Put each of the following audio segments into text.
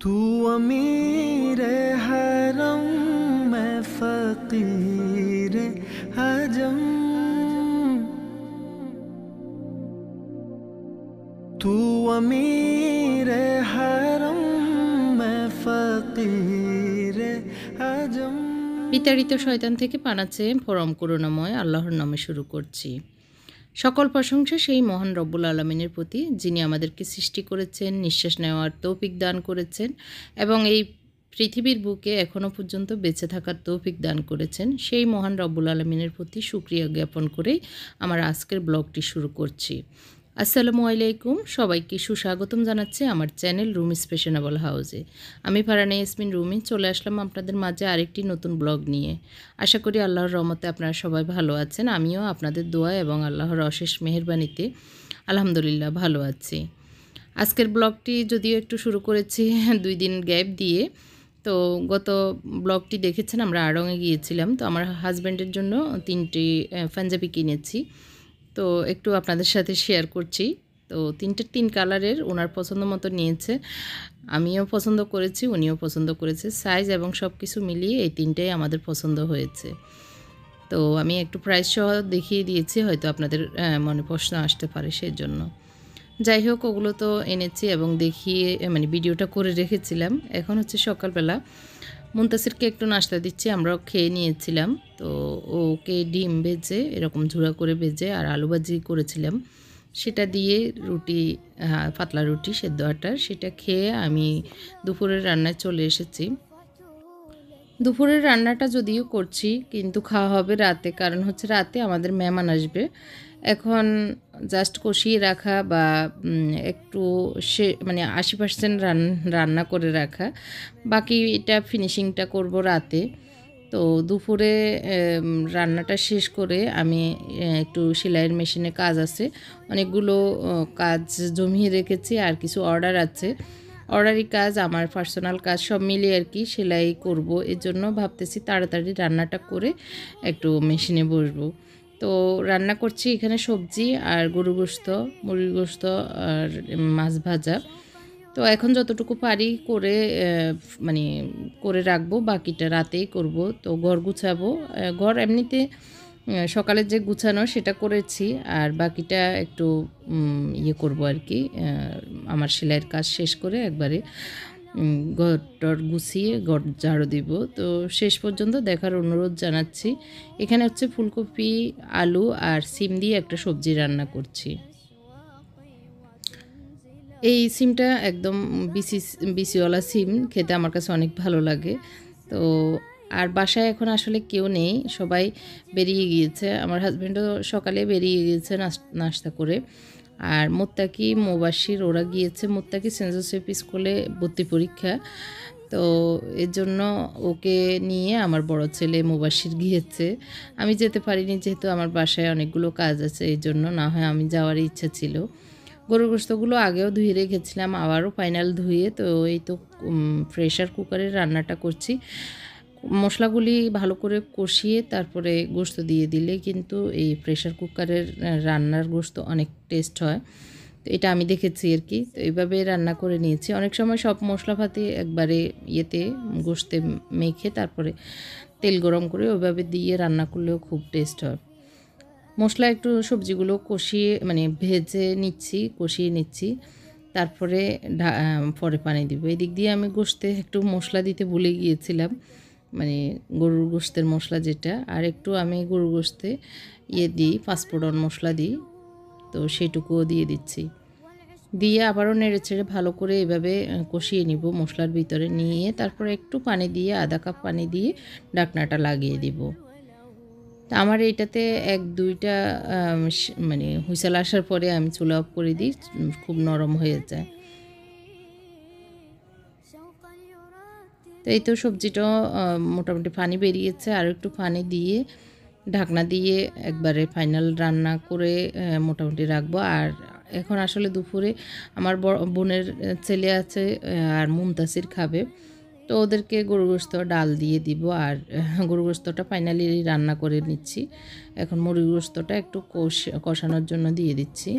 तू अमीर हरम मैं फकीर हजम, तू अमीर हरम मैं फकीर हजम। বিতাড়িত শয়তান থেকে পানা চেয়ে পরম করুণাময় আল্লাহর নামে শুরু করছি। সকল প্রশংসা সেই মহান রব্বুল আলামিনের প্রতি, যিনি আমাদেরকে সৃষ্টি করেছেন, নিঃশ্বাস নেওয়ার তৌফিক দান করেছেন এবং এই পৃথিবীর বুকে এখনও পর্যন্ত বেঁচে থাকার তৌফিক দান করেছেন। সেই মহান রব্বুল আলামিনের প্রতি শুকরিয়া জ্ঞাপন করেই আমার আজকের ব্লগটি শুরু করছি। আসসালামু আলাইকুম, সবাইকে সুস্বাগতম জানাচ্ছি আমার চ্যানেল রুমিস ফ্যাশনেবল হাউসে। আমি ফারহানা ইয়াসমিন রুমি চলে আসলাম আপনাদের মাঝে আরেকটি নতুন ব্লগ নিয়ে। আশা করি আল্লাহর রহমতে আপনারা সবাই ভালো আছেন। আমিও আপনাদের দোয়া এবং আল্লাহর অশেষ মেহেরবানিতে আলহামদুলিল্লাহ ভালো আছি। আজকের ব্লগটি যদিও একটু শুরু করেছি 2 দিন গ্যাপ দিয়ে। তো গত ব্লগটি দেখেছেন আমরা আড়ংয়ে গিয়েছিলাম। তো আমার হাজব্যান্ডের জন্য 3টি পাঞ্জাবি কিনেছি, তো একটু আপনাদের সাথে শেয়ার করছি। তো 3 কালারের ওনার পছন্দ মতো নিয়েছে, আমিও পছন্দ করেছি, উনিও পছন্দ করেছে। সাইজ এবং সব কিছু মিলিয়ে এই 3টাই আমাদের পছন্দ হয়েছে। তো আমি একটু প্রাইস সহ দেখিয়ে দিয়েছি, হয়তো আপনাদের মনে প্রশ্ন আসতে পারে সেজন্য। যাই হোক, ওগুলো তো এনেছি এবং দেখিয়ে ভিডিওটা করে রেখেছিলাম। এখন হচ্ছে সকালবেলা মুনতাসিরকে একটু নাস্তা দিচ্ছি, আমরাও খেয়ে নিয়েছিলাম। তো ওকে ডিম ভেজে এরকম ঝুড়া করে ভেজে আর আলু ভাজি করেছিলাম, সেটা দিয়ে রুটি, পাতলা রুটি সেদ্ধ আটার, সেটা খেয়ে আমি দুপুরের রান্নায় চলে এসেছি। দুপুরের রান্নাটা যদিও করছি কিন্তু খাওয়া হবে রাতে, কারণ হচ্ছে রাতে আমাদের মেহমান আসবে। এখন জাস্ট কষিয়ে রাখা বা একটু 80% রান্না করে রাখা, বাকি এটা ফিনিশিংটা করব রাতে। তো দুপুরে রান্নাটা শেষ করে আমি একটু সেলাইয়ের মেশিনে কাজ আছে, অনেকগুলো কাজ জমিয়ে রেখেছি আর কিছু অর্ডার আছে। অর্ডারি কাজ, আমার পার্সোনাল কাজ সব মিলিয়ে আর কি সেলাই করব। এর জন্য ভাবতেছি তাড়াতাড়ি রান্নাটা করে একটু মেশিনে বসবো। তো রান্না করছি এখানে সবজি আর গরু গোশত, মুরগির গোশত আর মাছ ভাজা। তো এখন যতটুকু পারি করে করে রাখবো, বাকিটা রাতেই করব। তো ঘর গুছাবো, ঘর এমনিতে সকালে যে গুছানো সেটা করেছি, আর বাকিটা একটু করব আর কি। আমার সেলাইয়ের কাজ শেষ করে একবারে ঘর গুছিয়ে ঘর ঝাড়ু দিব। তো শেষ পর্যন্ত দেখার অনুরোধ জানাচ্ছি। এখানে হচ্ছে ফুলকপি, আলু আর সিম দিয়ে একটা সবজি রান্না করছি। এই সিমটা একদম বিসিওয়ালা সিম, খেতে আমার কাছে অনেক ভালো লাগে। তো আর বাসায় এখন আসলে কেউ নেই, সবাই বেরিয়ে গিয়েছে। আমার হাজব্যান্ডও সকালে বেরিয়ে গিয়েছে নাস্তা করে, আর মোত্তাকি, মুবাশির ওরা গিয়েছে। মোত্তাকি সেন্ট জোসেফ স্কুলে ভর্তি পরীক্ষা, তো এর জন্য ওকে নিয়ে আমার বড় ছেলে মুবাশির গিয়েছে। আমি যেতে পারিনি যেহেতু আমার বাসায় অনেকগুলো কাজ আছে, এই জন্য না হয় আমি যাওয়ার ইচ্ছা ছিল। গরুর গোশতগুলো আগেও ধুয়ে রেখেছিলাম, আবারও ফাইনাল ধুয়ে। তো এই তো প্রেশার কুকারে রান্নাটা করছি। মশলাগুলি ভালো করে কষিয়ে তারপরে গোশত দিয়ে দিলে কিন্তু এই প্রেশার কুকারের রান্নার গোশত অনেক টেস্ট হয়। তো এটা আমি দেখেছি আর কি। তো এইভাবে রান্না করে নিয়েছি। অনেক সময় সব মশলাপাতি একবারে গোশতে মেখে তারপরে তেল গরম করে ওইভাবে দিয়ে রান্না করলেও খুব টেস্ট হয়। মশলা একটু সবজিগুলো ভেজে নিচ্ছি, কষিয়ে নিচ্ছি, তারপরে পরে পানি দিব। এদিক দিয়ে আমি গোশতে একটু মশলা দিতে ভুলে গিয়েছিলাম, গরুর গোশতের মশলা যেটা, আর একটু আমি গরুর গোশতে দিই, পাঁচফোড়ন মশলা দিই। তো সেটুকুও দিয়ে দিচ্ছি, দিয়ে আবারও নেড়ে ছেড়ে ভালো করে এভাবে কষিয়ে নিব মশলার ভিতরে নিয়ে। তারপরে একটু পানি দিয়ে, আধা কাপ পানি দিয়ে ঢাকনাটা লাগিয়ে দিব। তা আমার এইটাতে 1-2টা হুইসেল আসার পরে আমি চুলা অফ করে দিই, খুব নরম হয়ে যায়। তো এই তো সবজিটাও মোটামুটি পানি বেরিয়েছে, আর একটু পানি দিয়ে ঢাকনা দিয়ে একবারে ফাইনাল রান্না করে মোটামুটি রাখবো। আর এখন আসলে দুপুরে আমার বোনের ছেলে আছে আর মুনতাসির খাবে, তো ওদেরকে গরু গোশত ডাল দিয়ে দিব। আর গরু গোশতটা ফাইনালি রান্না করে নিচ্ছি। এখন মুরগি গোশতটা একটু কষানোর জন্য দিয়ে দিচ্ছি।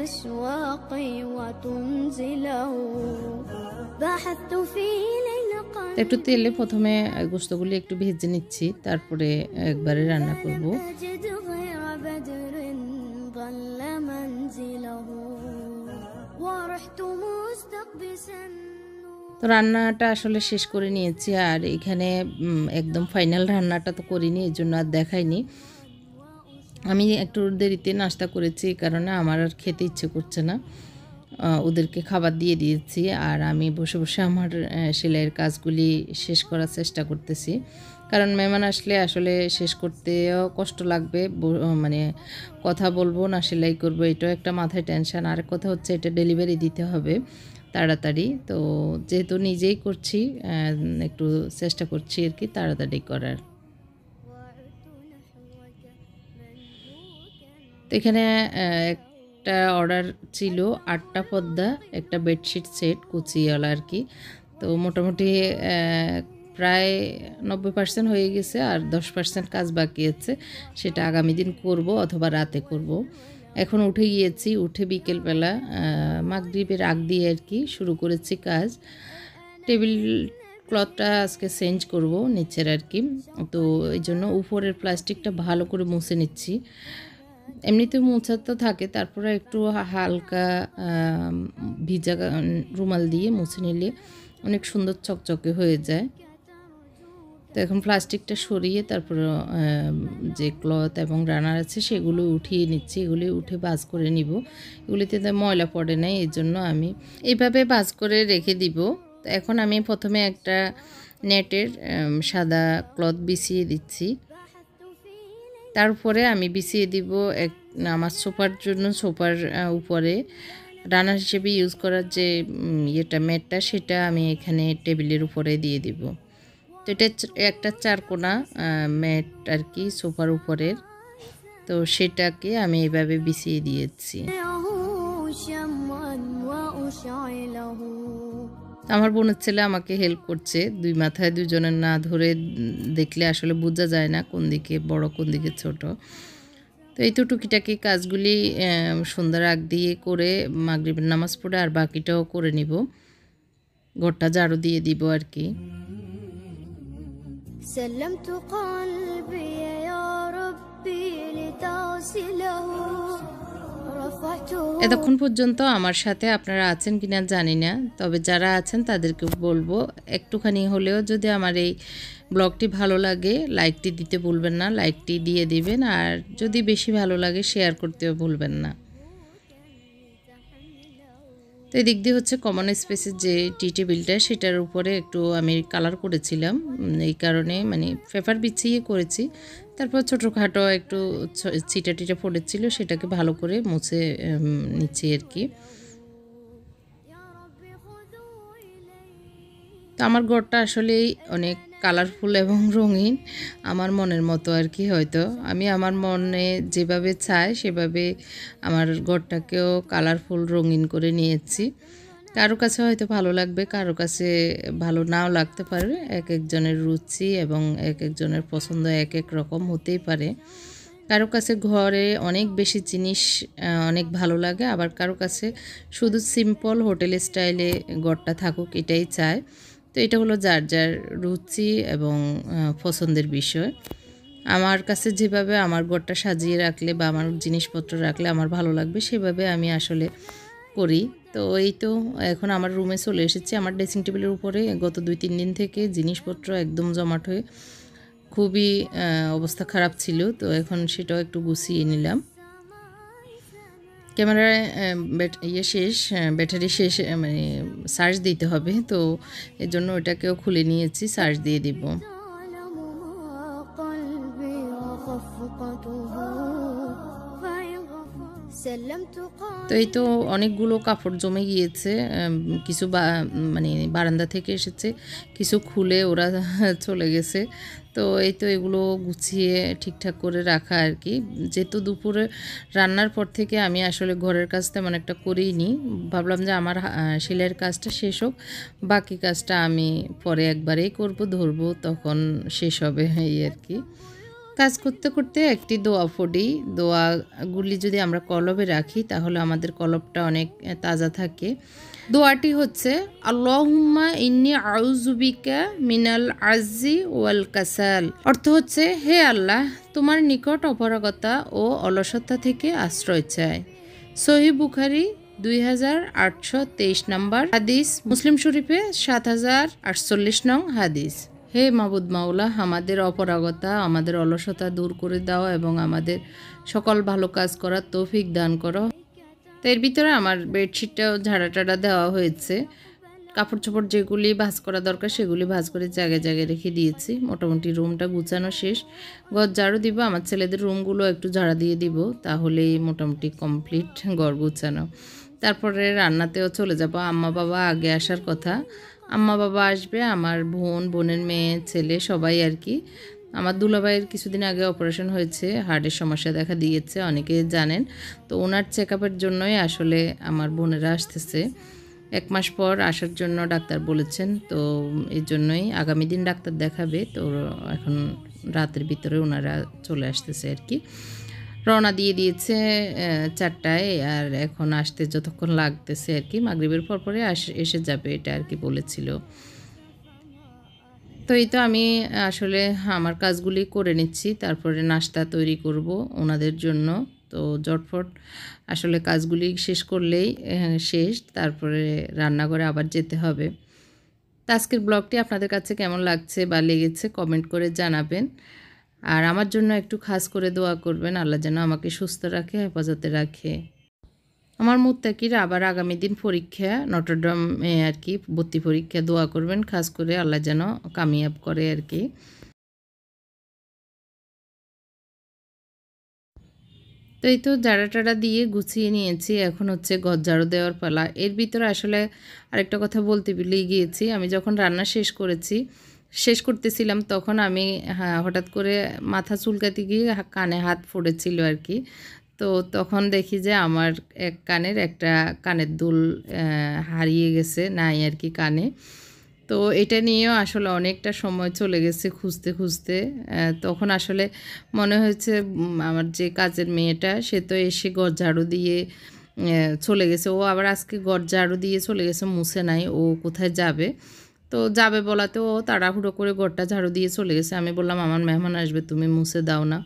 أشواقي وتنزله بحثت في ليل একটু তেলে প্রথমে গোশতগুলি একটু ভেজে নিচ্ছি, তারপরে একবারে রান্না করব। أجد غير بدر ظل منزله ورحت مستقبسا তো রান্নাটা আসলে শেষ করে নিয়েছি, আর এখানে একদম ফাইনাল রান্নাটা তো করিনি, এই জন্য আর দেখাইনি। আমি একটু দেরিতে নাস্তা করেছি, এই কারণে আমার আর খেতে ইচ্ছে করছে না। ওদেরকে খাবার দিয়ে দিয়েছি, আর আমি বসে বসে আমার সেলাইয়ের কাজগুলি শেষ করার চেষ্টা করতেছি। কারণ মেহমান আসলে আসলে শেষ করতেও কষ্ট লাগবে, মানে কথা বলবো না সেলাই করবো এটাও একটা মাথায় টেনশন। আর কথা হচ্ছে এটা ডেলিভারি দিতে হবে তাড়াতাড়ি, তো যেহেতু নিজেই করছি একটু চেষ্টা করছি আর কি তাড়াতাড়ি করার। তো এখানে একটা অর্ডার ছিল 8টা পর্দা, একটা বেডশিট সেট কুচিওয়ালা আর কি। তো মোটামুটি প্রায় 90% হয়ে গেছে, আর 10% কাজ বাকি আছে, সেটা আগামী দিন করব অথবা রাতে করব। এখন উঠে গিয়েছি, উঠে বিকেলবেলা মাগরিবের আগ দিয়ে আর কি শুরু করেছি কাজ। টেবিল ক্লথটা আজকে চেঞ্জ করব নিচের আর কি, তো এই জন্য উপরের প্লাস্টিকটা ভালো করে মুছে নিচ্ছি। এমনিতে মোছা তো থাকে, তারপরে একটু হালকা ভিজা রুমাল দিয়ে মুছে নিলে অনেক সুন্দর চকচকে হয়ে যায়। তো এখন প্লাস্টিকটা সরিয়ে তারপরে যে ক্লথ এবং রানার আছে সেগুলো উঠিয়ে নিচ্ছি, এগুলি উঠে ভাঁজ করে নিব। এগুলিতে ময়লা পড়ে নাই, এই জন্য আমি এইভাবে ভাঁজ করে রেখে দিব। তো এখন আমি প্রথমে একটা নেটের সাদা ক্লথ বিছিয়ে দিচ্ছি, তারপরে আমি বিছিয়ে দিব আমার সোফার জন্য সোফার উপরে রানার হিসেবে ইউজ করার যে ইয়েটা ম্যাটটা, সেটা আমি এখানে টেবিলের উপরে দিয়ে দিব। তো এটা একটা চারকোনা ম্যাট আর কি সোফার উপরের, তো সেটাকে আমি এইভাবে বিছিয়ে দিয়েছি। আমার বোনের ছেলে আমাকে হেল্প করছে, দুই মাথায় দুজনের না ধরে দেখলে আসলে বোঝা যায় না কোন দিকে বড় কোন দিকে ছোট। তো এই তো টুকিটাকি কাজগুলি সন্ধ্যার আগ দিয়ে করে মাগরিবের নামাজ পড়ে আর বাকিটাও করে নিব, ঘরটা ঝাড়ু দিয়ে দিব আর কি। سلمت قلبي يا ربي لتغسله رفعته এতক্ষণ পর্যন্ত আমার সাথে আপনারা আছেন কিনা জানি না, তবে যারা আছেন তাদেরকে বলবো একটুখানি হলেও যদি আমার এই ব্লগটি ভালো লাগে লাইকটি দিতে ভুলবেন না, লাইকটি দিয়ে দিবেন, আর যদি বেশি ভালো লাগে শেয়ার করতেও ভুলবেন না। তো এদিক দিয়ে হচ্ছে কমন স্পেসের যে টি টেবিলটা, সেটার উপরে একটু আমি কালার করেছিলাম, এই কারণে মানে পেপার বিছিয়ে করেছি। তারপর ছোটোখাটো একটু ছিটা টিটা পড়েছিল, সেটাকে ভালো করে মুছে নিচ্ছি আর কি। তো আমার ঘরটা আসলেই অনেক কালারফুল এবং রঙিন, আমার মনের মতো আর কি। হয়তো আমি আমার মনে যেভাবে চাই সেভাবে আমার ঘরটাকেও কালারফুল রঙিন করে নিয়েছি। কারো কাছে হয়তো ভালো লাগবে, কারো কাছে ভালো নাও লাগতে পারে, এক একজনের রুচি এবং এক একজনের পছন্দ এক এক রকম হতেই পারে। কারো কাছে ঘরে অনেক বেশি জিনিস অনেক ভালো লাগে, আবার কারো কাছে শুধু সিম্পল হোটেল স্টাইলে ঘরটা থাকুক এটাই চায়। তো এটা হলো যার যার রুচি এবং পছন্দের বিষয়। আমার কাছে যেভাবে আমার ঘরটা সাজিয়ে রাখলে বা আমার জিনিসপত্র রাখলে আমার ভালো লাগবে, সেভাবে আমি আসলে করি। তো এই তো এখন আমার রুমে চলে এসেছি। আমার ড্রেসিং টেবিলের উপরে গত 2-3 দিন থেকে জিনিসপত্র একদম জমাট হয়ে খুবই অবস্থা খারাপ ছিল, তো এখন সেটাও একটু গুছিয়ে নিলাম। ক্যামেরায় ব্যাটারি শেষ, মানে চার্জ দিতে হবে, তো এর জন্য ওটাকেও খুলে নিয়েছি, চার্জ দিয়ে দিব। তো এই তো অনেকগুলো কাপড় জমে গিয়েছে, কিছু মানে বারান্দা থেকে এসেছে, কিছু খুলে ওরা চলে গেছে। তো এই তো এগুলো গুছিয়ে ঠিকঠাক করে রাখা আর কি। যেহেতু দুপুরে রান্নার পর থেকে আমি আসলে ঘরের কাজ তেমন একটা করিনি, ভাবলাম যে আমার সেলাইয়ের কাজটা শেষ হোক, বাকি কাজটা আমি পরে একবারেই করব, ধরবো তখন শেষ হবে এই আর কি। কাজ করতে করতে একটি দোয়া পড়ি। দোয়াগুলি যদি আমরা কলবে রাখি তাহলে আমাদের কলবটা অনেক তাজা থাকে। দোয়াটি হচ্ছে আল্লাহুম্মা ইন্নী আউযু বিকা মিনাল আজ্জি ওয়াল কাসাল। অর্থ হচ্ছে, হে আল্লাহ, তোমার নিকট অপারগতা ও অলসতা থেকে আশ্রয় চাই। সহিহ বুখারী 2823 নম্বর হাদিস, মুসলিম শরীফে 7048 নং হাদিস। হে মাবুদ মাওলা, আমাদের অপারগতা, আমাদের অলসতা দূর করে দাও এবং আমাদের সকল ভালো কাজ করার তৌফিক দান করো। তো এর ভিতরে আমার বেডশিটটাও ঝাড়া দেওয়া হয়েছে। কাপড় চোপড় যেগুলি ভাঁজ করা দরকার সেগুলি ভাঁজ করে জায়গায় জায়গায় রেখে দিয়েছি। মোটামুটি রুমটা গুছানো শেষ। ঘর ঝাড়ু দিব, আমার ছেলেদের রুমগুলো একটু ঝাড়া দিয়ে দিব, তাহলেই মোটামুটি কমপ্লিট ঘর গুছানো। তারপরে রান্নাতেও চলে যাব। আম্মা বাবা আগে আসার কথা। আম্মা বাবা আসবে, আমার বোনের মেয়ে ছেলে সবাই আর কি। আমার দুলাভাইয়ের কিছুদিন আগে অপারেশন হয়েছে, হার্টের সমস্যা দেখা দিয়েছে, অনেকে জানেন। তো ওনার চেক আপের জন্যই আসলে আমার বোনেরা আসতেছে। 1 মাস পর আসার জন্য ডাক্তার বলেছেন। তো এই জন্যই আগামী দিন ডাক্তার দেখাবে। তো এখন রাতের ভিতরে ওনারা চলে আসতেছে আর কি। রওনা দিয়ে দিয়েছে 4টায়, আর এখন আসতে যতক্ষণ লাগতেছে আর কি, মাগরিবের পরে এসে যাবে, এটা আর কি বলেছিল। তো এই তো আমি আসলে আমার কাজগুলি করে নিচ্ছি, তারপরে নাস্তা তৈরি করব ওনাদের জন্য। তো জটফট আসলে কাজগুলি শেষ করলেই শেষ, তারপরে রান্নাঘরে আবার যেতে হবে। তো আজকের ব্লগটি আপনাদের কাছে কেমন লাগছে বা লেগেছে কমেন্ট করে জানাবেন। আর আমার জন্য একটু খাস করে দোয়া করবেন, আল্লাহ যেন আমাকে সুস্থ রাখে, হেফাজতে রাখে। আমার মুত্তাকির আবার আগামী দিন পরীক্ষা, নটরডেমে আর কি ভর্তি পরীক্ষা, দোয়া করবেন খাস করে, আল্লাহ যেন কামিয়াব করে আর কি। তো এই তো ঝাড়া দিয়ে গুছিয়ে নিয়েছি, এখন হচ্ছে ঘর ঝাড়ু দেওয়ার পালা। এর ভিতরে আসলে আরেকটা কথা বলতে ভুলে গিয়েছি। আমি যখন রান্না শেষ করতেছিলাম তখন আমি হঠাৎ করে মাথা চুলকাতে গিয়ে কানে হাত পড়েছিল আর কি। তো তখন দেখি যে আমার এক কানের একটা কানের দুল হারিয়ে গেছে, নাই আর কি কানে। তো এটা নিয়েও আসলে অনেকটা সময় চলে গেছে খুঁজতে। তখন আসলে মনে হয়েছে আমার যে কাজের মেয়েটা সে তো এসে ঘর ঝাড়ু দিয়ে চলে গেছে। ও আবার আজকে ঘর ঝাড়ু দিয়ে চলে গেছে, মুছে নাই, ও কোথায় যাবে। তো যাবে বলাতে ও তাড়াহুড়ো করে ঘরটা ঝাড়ু দিয়ে চলে গেছে। আমি বললাম আমার মেহমান আসবে, তুমি মুছে দাও না।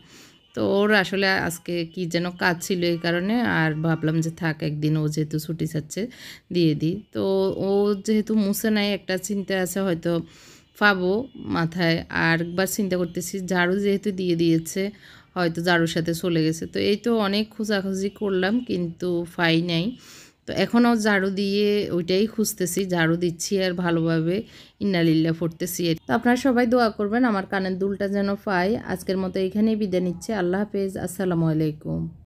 তো ওর আসলে আজকে কি যেন কাজ ছিল, এই কারণে আর ভাবলাম যে থাক, একদিন ও যেহেতু ছুটি চাচ্ছে দিয়ে দিই। তো ও যেহেতু মুছে নাই, একটা চিন্তা আছে হয়তো পাবো মাথায়। আর একবার চিন্তা করতেছি ঝাড়ু যেহেতু দিয়ে দিয়েছে হয়তো ঝাড়ুর সাথে চলে গেছে। তো এই তো অনেক খোঁজাখুঁজি করলাম কিন্তু পাই নাই। তো এখনও ঝাড়ু দিয়ে ওইটাই খুঁজতেছি, ঝাড়ু দিচ্ছি আর ভালোভাবে ইন্নালিল্লাহ পড়তেছি। তো আপনারা সবাই দোয়া করবেন আমার কানের দুলটা যেন পাই। আজকের মতো এখানেই বিদায় নিচ্ছে। আল্লাহ হাফেজ, আসসালামু আলাইকুম।